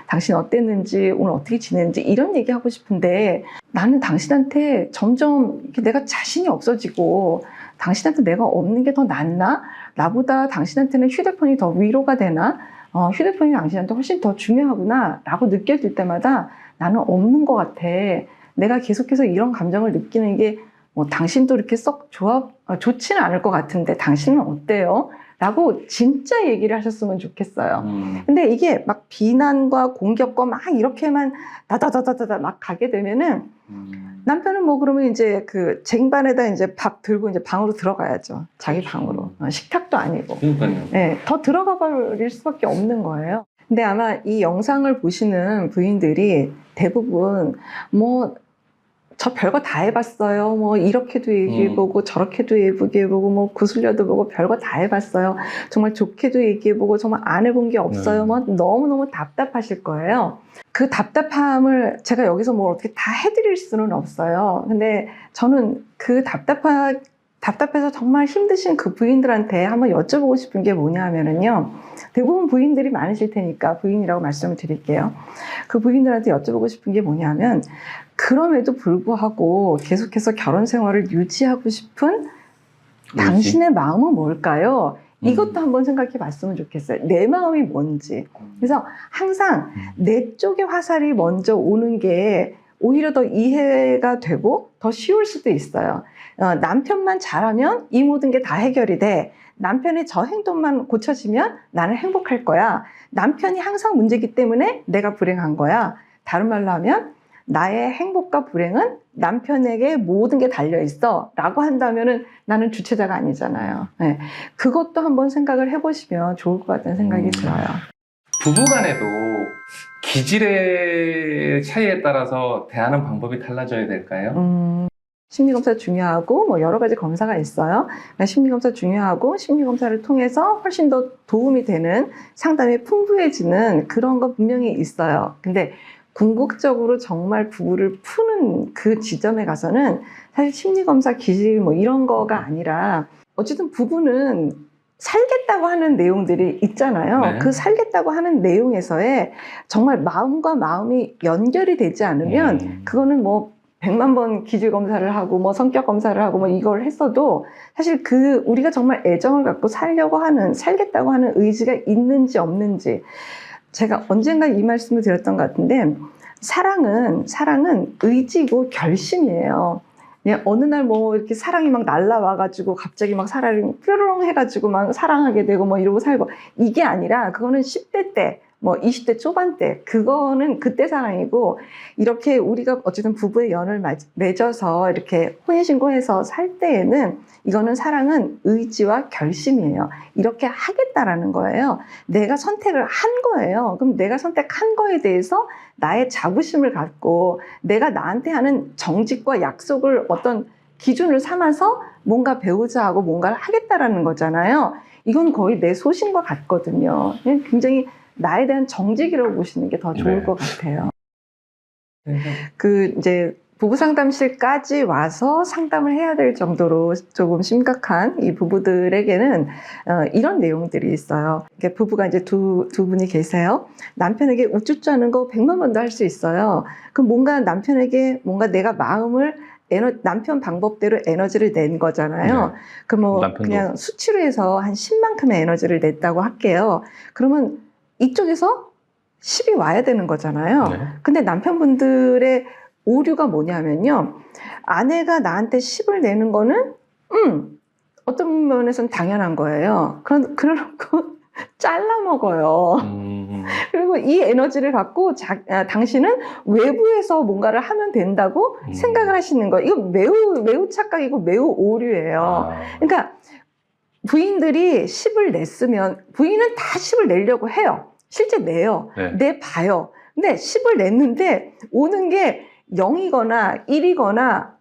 당신 어땠는지, 오늘 어떻게 지냈는지 이런 얘기 하고 싶은데, 나는 당신한테 점점 내가 자신이 없어지고, 당신한테 내가 없는 게 더 낫나? 나보다 당신한테는 휴대폰이 더 위로가 되나? 휴대폰이 당신한테 훨씬 더 중요하구나 라고 느껴질 때마다 나는 없는 것 같아. 내가 계속해서 이런 감정을 느끼는 게 당신도 이렇게 썩 좋지는 않을 것 같은데 당신은 어때요? 라고 진짜 얘기를 하셨으면 좋겠어요. 근데 이게 막 비난과 공격과 막 이렇게만 다다다다다 막 가게 되면은 남편은 그러면 이제 그 쟁반에다 이제 밥 들고 이제 방으로 들어가야죠. 자기 방으로. 식탁도 아니고. 그러니까요. 네, 더 들어가 버릴 수밖에 없는 거예요. 근데 아마 이 영상을 보시는 부인들이 대부분 저 별거 다 해봤어요. 이렇게도 얘기해보고 저렇게도 얘기해보고 구슬려도 보고 별거 다 해봤어요. 정말 좋게도 얘기해보고 정말 안 해본 게 없어요. 너무너무 답답하실 거예요. 그 답답함을 제가 여기서 어떻게 다 해드릴 수는 없어요. 근데 저는 그 답답해서 정말 힘드신 그 부인들한테 한번 여쭤보고 싶은 게 뭐냐 하면은요. 대부분 부인들이 많으실 테니까 부인이라고 말씀을 드릴게요. 그 부인들한테 여쭤보고 싶은 게 뭐냐면, 그럼에도 불구하고 계속해서 결혼 생활을 유지하고 싶은 당신의 마음은 뭘까요? 이것도 한번 생각해 봤으면 좋겠어요. 내 마음이 뭔지. 그래서 항상 내 쪽에 화살이 먼저 오는 게 오히려 더 이해가 되고 더 쉬울 수도 있어요. 남편만 잘하면 이 모든 게 다 해결이 돼. 남편의 저 행동만 고쳐지면 나는 행복할 거야. 남편이 항상 문제이기 때문에 내가 불행한 거야. 다른 말로 하면 나의 행복과 불행은 남편에게 모든 게 달려있어 라고 한다면은 나는 주체자가 아니잖아요. 네. 그것도 한번 생각을 해보시면 좋을 것 같다는 생각이 들어요. 부부간에도 기질의 차이에 따라서 대하는 방법이 달라져야 될까요? 심리검사 중요하고 여러 가지 검사가 있어요. 그러니까 심리검사 중요하고 심리검사를 통해서 훨씬 더 도움이 되는 상담이 풍부해지는 그런 거 분명히 있어요. 근데 궁극적으로 정말 부부를 푸는 그 지점에 가서는 사실 심리검사 기질 이런 거가 아니라, 어쨌든 부부는 살겠다고 하는 내용들이 있잖아요. 네. 그 살겠다고 하는 내용에서의 정말 마음과 마음이 연결이 되지 않으면 그거는 100만 번 기질 검사를 하고 성격 검사를 하고 이걸 했어도 사실 우리가 정말 애정을 갖고 살겠다고 하는 의지가 있는지 없는지, 제가 언젠가 이 말씀을 드렸던 것 같은데, 사랑은 의지고 결심이에요. 어느 날 이렇게 사랑이 막 날라와가지고 갑자기 막 사랑이 뾰로롱 해가지고 막 사랑하게 되고 이러고 살고, 이게 아니라 그거는 10대 때 뭐 20대 초반 때 그거는 그때 사랑이고 이렇게 우리가 어쨌든 부부의 연을 맺어서 이렇게 혼인신고해서 살 때에는 이거는 사랑은 의지와 결심이에요. 이렇게 하겠다라는 거예요. 내가 선택을 한 거예요. 그럼 내가 선택한 거에 대해서 나의 자부심을 갖고 내가 나한테 하는 정직과 약속을 어떤 기준을 삼아서 뭔가 배우자하고 뭔가를 하겠다라는 거잖아요. 이건 거의 내 소신과 같거든요. 굉장히 나에 대한 정직이라고 보시는 게 더 좋을 네. 것 같아요. 그 이제 부부 상담실까지 와서 상담을 해야 될 정도로 조금 심각한 이 부부들에게는 이런 내용들이 있어요. 이렇게 부부가 이제 두 분이 계세요. 남편에게 우쭈쭈하는 거 100만 번도 할 수 있어요. 그럼 뭔가 남편에게 뭔가 내가 마음을 남편 방법대로 에너지를 낸 거잖아요. 네. 그럼 뭐 남편도. 그냥 수치로 해서 한 10만큼의 에너지를 냈다고 할게요. 그러면 이쪽에서 10이 와야 되는 거잖아요. 네. 근데 남편분들의 오류가 뭐냐면요. 아내가 나한테 10을 내는 거는 어떤 면에서는 당연한 거예요. 그러놓고 잘라 먹어요. 그리고 이 에너지를 갖고 당신은 외부에서 뭔가를 하면 된다고 생각을 하시는 거예요. 이거 매우 착각이고 매우 오류예요. 그러니까 부인들이 10을 냈으면 부인은 다 10을 내려고 해요. 실제 내요. 네. 내봐요. 근데 10을 냈는데 오는 게 0이거나 1이거나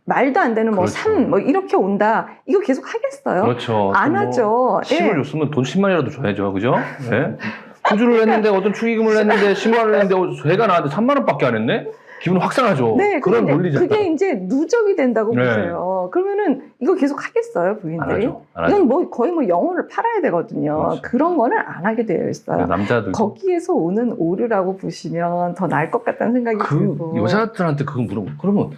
말도 안 되는 뭐 그렇죠. 3, 뭐 이렇게 온다. 이거 계속 하겠어요? 그렇죠. 안 뭐 하죠. 10을 예. 줬으면 돈 10만이라도 줘야죠. 그죠? 네. 구주를 했는데 어떤 축의금을 냈는데 10만 원을 했는데 제가 나한테 3만 원밖에 안 했네? 기분 확 상하죠. 네, 그런 근데 논리잖아요. 그게 이제 누적이 된다고 네. 보세요. 그러면은 이거 계속 하겠어요, 안 부인들이? 하죠. 안 하죠. 이건 뭐 거의 뭐 영혼을 팔아야 되거든요. 그렇죠. 그런 거는 안 하게 되어 있어요. 남자들 거기에서 오는 오류라고 보시면 더 나을 것 같다는 생각이 그 들고. 여자들한테 그거 물어보. 그러면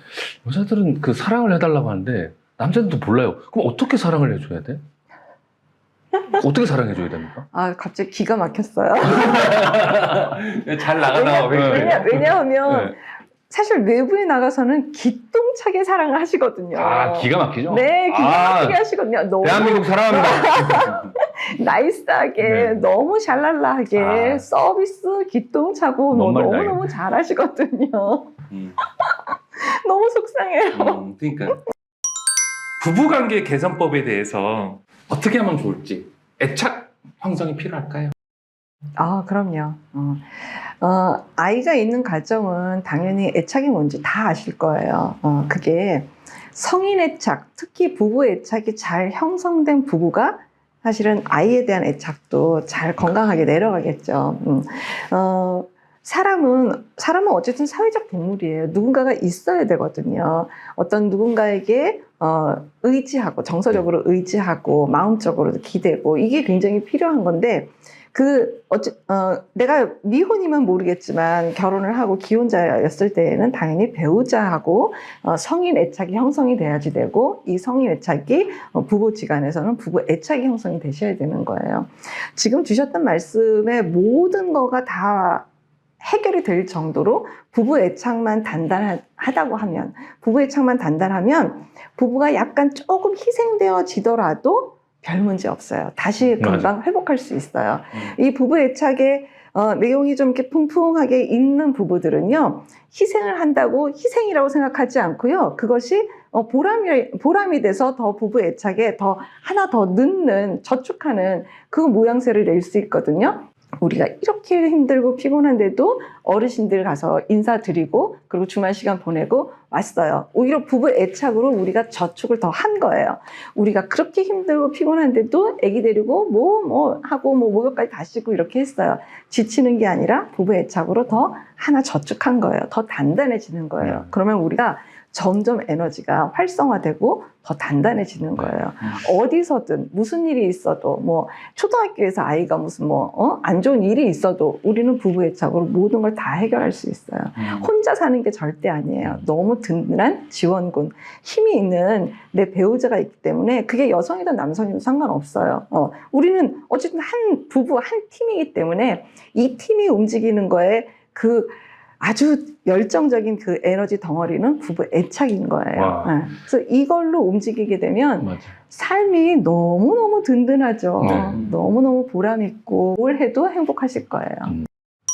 여자들은 그 사랑을 해달라고 하는데 남자들도 몰라요. 그럼 어떻게 사랑을 해줘야 돼? 어떻게 사랑해줘야 됩니까? 아, 갑자기 기가 막혔어요. 잘 나가다가 왜냐하면 네. 사실 외부에 나가서는 기똥차게 사랑을 하시거든요. 아, 기가 막히죠? 네, 기가 아, 막히게 하시거든요. 너무 대한민국 사랑합니다. 나이스하게, 네. 너무 샬랄라하게, 아. 서비스 기똥차고 뭔 말인지 너무너무 잘하시거든요. 너무 속상해요. 그러니까 부부관계 개선법에 대해서 어떻게 하면 좋을지 애착 형성이 필요할까요? 아, 그럼요. 아이가 있는 가정은 당연히 애착이 뭔지 다 아실 거예요. 그게 성인 애착, 특히 부부 애착이 잘 형성된 부부가 사실은 아이에 대한 애착도 잘 건강하게 내려가겠죠. 사람은 어쨌든 사회적 동물이에요. 누군가가 있어야 되거든요. 어떤 누군가에게 의지하고 정서적으로 의지하고 마음적으로 기대고 이게 굉장히 필요한 건데 내가 미혼이면 모르겠지만 결혼을 하고 기혼자였을 때에는 당연히 배우자하고 성인 애착이 형성이 돼야지 되고 이 성인 애착이 부부지간에서는 부부 애착이 형성이 되셔야 되는 거예요. 지금 주셨던 말씀에 모든 거가 다 해결이 될 정도로 부부 애착만 단단하다고 하면 부부가 약간 조금 희생되어지더라도 별 문제 없어요. 다시 금방 회복할 수 있어요. 이 부부 애착의 내용이 좀 이렇게 풍부하게 있는 부부들은요, 희생을 한다고 희생이라고 생각하지 않고요, 그것이 보람이 돼서 더 부부 애착에 하나 더 넣는, 저축하는 그 모양새를 낼 수 있거든요. 우리가 이렇게 힘들고 피곤한데도 어르신들 가서 인사드리고 그리고 주말 시간 보내고 왔어요. 오히려 부부 애착으로 우리가 저축을 더 한 거예요. 우리가 그렇게 힘들고 피곤한데도 아기 데리고 하고 목욕까지 다 씻고 이렇게 했어요. 지치는 게 아니라 부부 애착으로 더 하나 저축한 거예요. 더 단단해지는 거예요. 그러면 우리가 점점 에너지가 활성화되고 더 단단해지는 거예요. 어디서든 무슨 일이 있어도 초등학교에서 아이가 무슨 안 좋은 일이 있어도 우리는 부부 애착으로 모든 걸 다 해결할 수 있어요. 혼자 사는 게 절대 아니에요. 너무 든든한 지원군, 힘이 있는 내 배우자가 있기 때문에 그게 여성이든 남성이든 상관없어요. 우리는 어쨌든 한 부부, 한 팀이기 때문에 이 팀이 움직이는 거에 그 아주 열정적인 그 에너지 덩어리는 부부 애착인 거예요. 네. 그래서 이걸로 움직이게 되면 맞아. 삶이 너무너무 든든하죠. 네. 너무너무 보람 있고 뭘 해도 행복하실 거예요.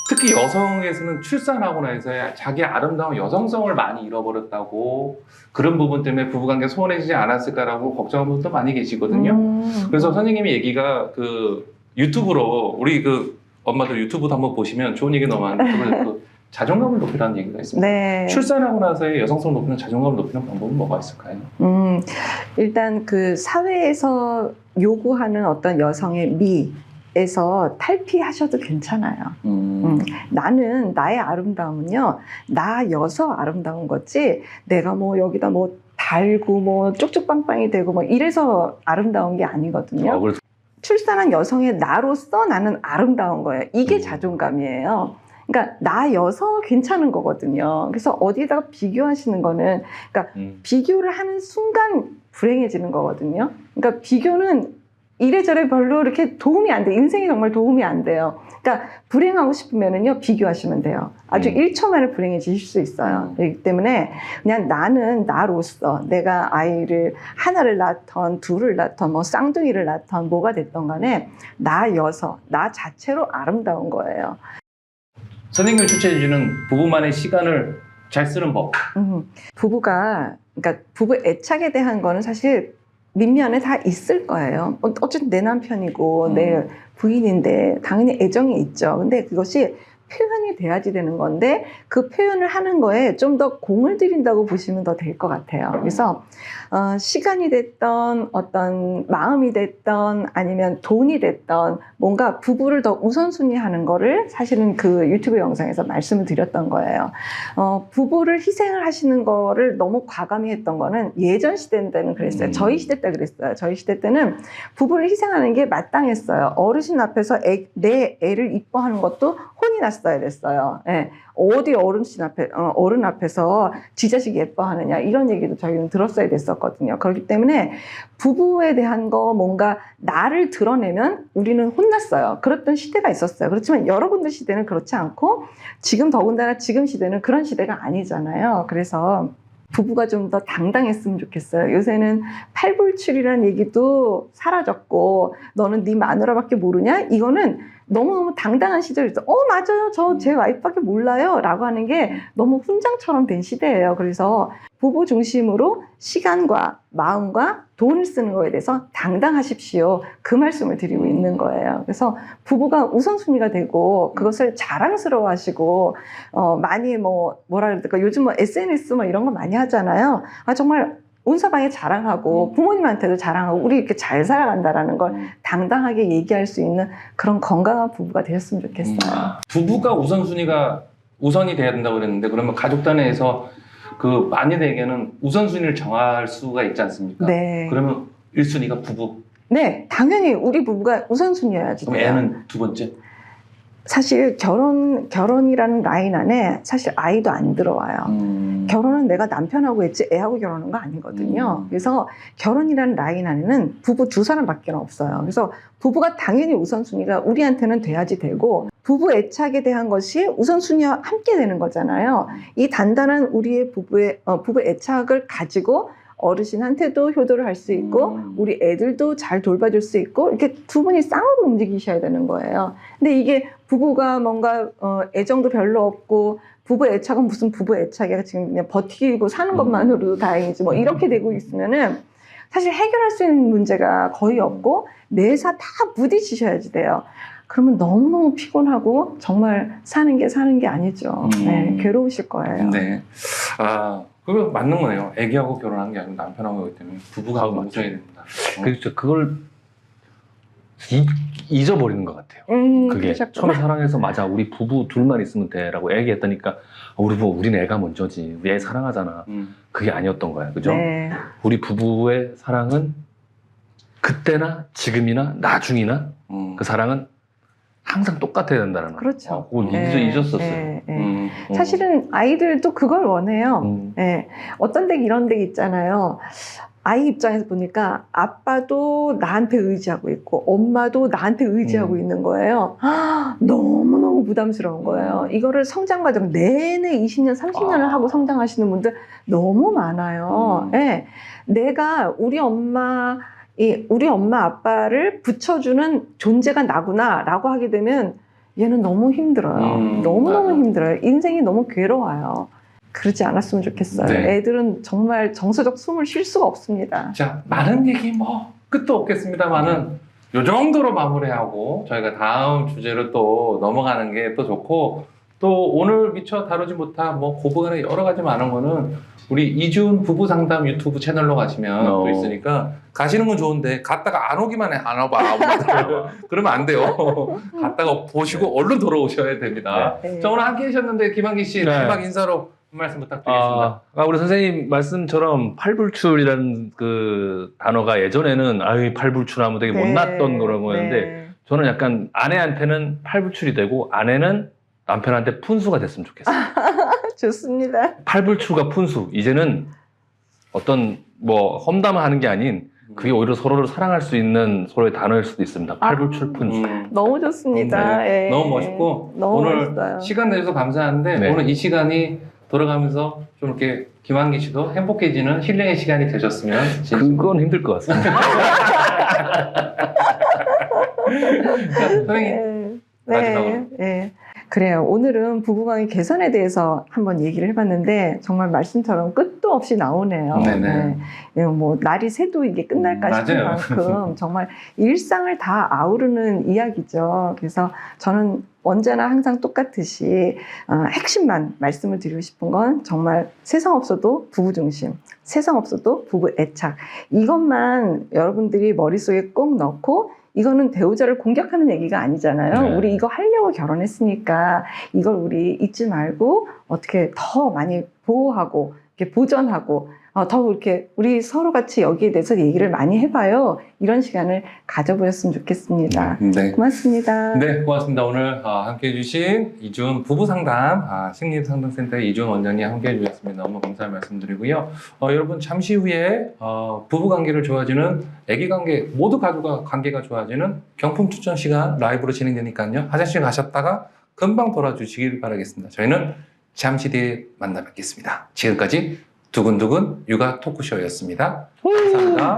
특히 여성에서는 출산하고 나서 자기 아름다운 여성성을 많이 잃어버렸다고 그런 부분 때문에 부부관계 소원해지지 않았을까라고 걱정하는 분도 많이 계시거든요. 그래서 선생님이 얘기가 그 유튜브로 우리 그 엄마들 유튜브도 한번 보시면 좋은 얘기 너무 많은데 그 자존감을 높이라는 얘기가 있습니다. 네. 출산하고 나서의 여성성을 높이는 자존감을 높이는 방법은 뭐가 있을까요? 일단 그 사회에서 요구하는 어떤 여성의 미에서 탈피하셔도 괜찮아요. 나는 나의 아름다움은요, 나여서 아름다운 거지, 내가 뭐 여기다 뭐 달고 뭐 쪽쪽빵빵이 되고 뭐 이래서 아름다운 게 아니거든요. 그래서 출산한 여성의 나로서 나는 아름다운 거예요. 이게 자존감이에요. 그러니까 나여서 괜찮은 거거든요. 그래서 어디에다가 비교하시는 거는, 그러니까 비교를 하는 순간 불행해지는 거거든요. 그러니까 비교는 이래저래 별로 이렇게 도움이 안 돼요. 인생에 정말 도움이 안 돼요. 그러니까 불행하고 싶으면은요, 비교하시면 돼요. 아주 1초 만에 불행해지실 수 있어요. 그렇기 때문에 그냥 나는 나로서 내가 아이를 하나를 낳던 둘을 낳던 뭐 쌍둥이를 낳던 뭐가 됐던 간에 나여서 나 자체로 아름다운 거예요. 선생님이 추천해주는 부부만의 시간을 잘 쓰는 법. 부부가, 그러니까 부부 애착에 대한 거는 사실 밑면에 다 있을 거예요. 어쨌든 내 남편이고 내 부인인데 당연히 애정이 있죠. 근데 그것이 표현이 돼야지 되는 건데 그 표현을 하는 거에 좀 더 공을 들인다고 보시면 더 될 것 같아요. 그래서 시간이 됐던 어떤 마음이 됐던 아니면 돈이 됐던 뭔가 부부를 더 우선순위 하는 거를 사실은 그 유튜브 영상에서 말씀을 드렸던 거예요. 부부를 희생을 하시는 거를 너무 과감히 했던 거는 예전 시대 때는 그랬어요. 저희 시대 때 그랬어요. 저희 시대 때는 부부를 희생하는 게 마땅했어요. 어르신 앞에서 내 애를 이뻐하는 것도 혼이 났어야 됐어요. 예. 어디 어른 앞에서 지 자식 예뻐하느냐 이런 얘기도 저희는 들었어야 됐었거든요. 그렇기 때문에 부부에 대한 거 뭔가 나를 드러내면 우리는 혼났어요. 그랬던 시대가 있었어요. 그렇지만 여러분들 시대는 그렇지 않고 지금 더군다나 지금 시대는 그런 시대가 아니잖아요. 그래서 부부가 좀 더 당당했으면 좋겠어요. 요새는 팔불출이라는 얘기도 사라졌고 너는 네 마누라밖에 모르냐? 이거는 너무너무 당당한 시절이죠. 맞아요. 저 제 와이프밖에 몰라요. 라고 하는 게 너무 훈장처럼 된 시대예요. 그래서 부부 중심으로 시간과 마음과 돈을 쓰는 거에 대해서 당당하십시오. 그 말씀을 드리고 있는 거예요. 그래서 부부가 우선순위가 되고 그것을 자랑스러워 하시고, 많이 뭐라 그래야 될까. 요즘 뭐 SNS 뭐 이런 거 많이 하잖아요. 정말 온 사방에 자랑하고 부모님한테도 자랑하고 우리 이렇게 잘 살아간다라는 걸 당당하게 얘기할 수 있는 그런 건강한 부부가 되셨으면 좋겠어요. 부부가 우선이 돼야 된다고 그랬는데 그러면 가족 단위에서 그 많이들에게는 우선순위를 정할 수가 있지 않습니까? 네. 그러면 1순위가 부부. 네, 당연히 우리 부부가 우선순위여야지. 그럼 애는 두 번째? 사실 결혼이라는 라인 안에 사실 아이도 안 들어와요. 결혼은 내가 남편하고 했지 애하고 결혼한 거 아니거든요. 그래서 결혼이라는 라인 안에는 부부 두 사람밖에 없어요. 그래서 부부가 당연히 우선순위가 우리한테는 돼야지 되고 부부 애착에 대한 것이 우선순위와 함께 되는 거잖아요. 이 단단한 우리의 부부 애착을 가지고 어르신한테도 효도를 할 수 있고 우리 애들도 잘 돌봐줄 수 있고 이렇게 두 분이 쌍으로 움직이셔야 되는 거예요. 근데 이게 부부가 뭔가 애정도 별로 없고 부부 애착은 무슨 부부 애착이야 지금 그냥 버티고 사는 것만으로도 다행이지 뭐 이렇게 되고 있으면은 사실 해결할 수 있는 문제가 거의 없고 매사 다 부딪히셔야지 돼요. 그러면 너무너무 피곤하고 정말 사는 게 아니죠. 네, 괴로우실 거예요. 네. 그거 맞는 거네요. 애기하고 결혼한 게 아니고 남편하고 하기 때문에 부부가 우선이 됩니다. 그렇죠. 그걸 잊어버리는 것 같아요. 그게 그러셨구나. 처음에 사랑해서 맞아 우리 부부 둘만 있으면 돼라고 얘기했다니까 우리는 애가 먼저지 우리 애 사랑하잖아. 그게 아니었던 거야. 그죠? 네. 우리 부부의 사랑은 그때나 지금이나 나중이나 그 사랑은 항상 똑같아야 된다는 거. 그렇죠. 그걸 잊었었어요. 사실은 아이들도 그걸 원해요. 네. 어떤 데 이런 데 있잖아요. 아이 입장에서 보니까 아빠도 나한테 의지하고 있고 엄마도 나한테 의지하고 있는 거예요. 너무너무 부담스러운 거예요. 이거를 성장 과정 내내 20년, 30년을 하고 성장하시는 분들 너무 많아요. 네. 내가 우리 엄마 아빠를 붙여주는 존재가 나구나 라고 하게 되면 얘는 너무 힘들어요. 너무너무 맞아. 힘들어요. 인생이 너무 괴로워요. 그러지 않았으면 좋겠어요. 네. 애들은 정말 정서적 숨을 쉴 수가 없습니다. 자, 많은 얘기 뭐 끝도 없겠습니다만은 요 정도로 마무리하고 저희가 다음 주제로 또 넘어가는 게 또 좋고, 또 오늘 미처 다루지 못한 뭐 고부간에 여러 가지 많은 거는 우리 이준 부부 상담 유튜브 채널로 가시면 또 있으니까, 가시는 건 좋은데 갔다가 안 오기만 해. 안 와봐. 그러면 안 돼요. 갔다가 보시고 얼른 돌아오셔야 됩니다. 네. 자, 오늘 함께 하셨는데 김한기 씨 네. 마지막 인사로 한 말씀 부탁드리겠습니다. 우리 선생님 말씀처럼 팔불출이라는 그 단어가 예전에는 아유 팔불출하면 되게 못났던 그런 거였는데, 네. 저는 약간 아내한테는 팔불출이 되고 아내는 남편한테 푼수가 됐으면 좋겠어요. 좋습니다. 팔불출과 푼수, 이제는 어떤 뭐 험담하는 게 아닌 그게 오히려 서로를 사랑할 수 있는 서로의 단어일 수도 있습니다. 팔불출 푼수. 너무 좋습니다. 네. 예. 너무 멋있고, 너무 오늘 멋있어요. 시간 내줘서 감사한데 네. 오늘 이 시간이 돌아가면서 좀 이렇게 김한기 씨도 행복해지는 힐링의 시간이 되셨으면 그건 힘들 것 같습니다. 자, 선생님 마지막으로. 네. 그래요. 오늘은 부부관계 개선에 대해서 한번 얘기를 해봤는데 정말 말씀처럼 끝도 없이 나오네요. 네네. 네. 뭐 날이 새도 이게 끝날까 싶을 맞아요. 만큼 정말 일상을 다 아우르는 이야기죠. 그래서 저는 언제나 항상 똑같듯이 핵심만 말씀을 드리고 싶은 건 정말 세상 없어도 부부 중심, 세상 없어도 부부 애착, 이것만 여러분들이 머릿속에 꼭 넣고, 이거는 배우자를 공격하는 얘기가 아니잖아요. 네. 우리 이거 하려고 결혼했으니까 이걸 우리 잊지 말고 어떻게 더 많이 보호하고 이렇게 보전하고 더 이렇게 우리 서로 같이 여기에 대해서 얘기를 많이 해봐요. 이런 시간을 가져보셨으면 좋겠습니다. 네. 고맙습니다. 네, 고맙습니다. 오늘 함께 해주신 이준 부부상담 심리상담센터의 이준 원장님 함께 해주셨습니다. 너무 감사의 말씀드리고요. 여러분 잠시 후에 부부관계를 좋아지는 애기관계, 모두 가족과 관계가 좋아지는 경품 추천 시간 라이브로 진행되니까요. 화장실 가셨다가 금방 돌아주시길 바라겠습니다. 저희는 잠시 뒤에 만나 뵙겠습니다. 지금까지 두근두근 육아 토크쇼였습니다. 감사합니다.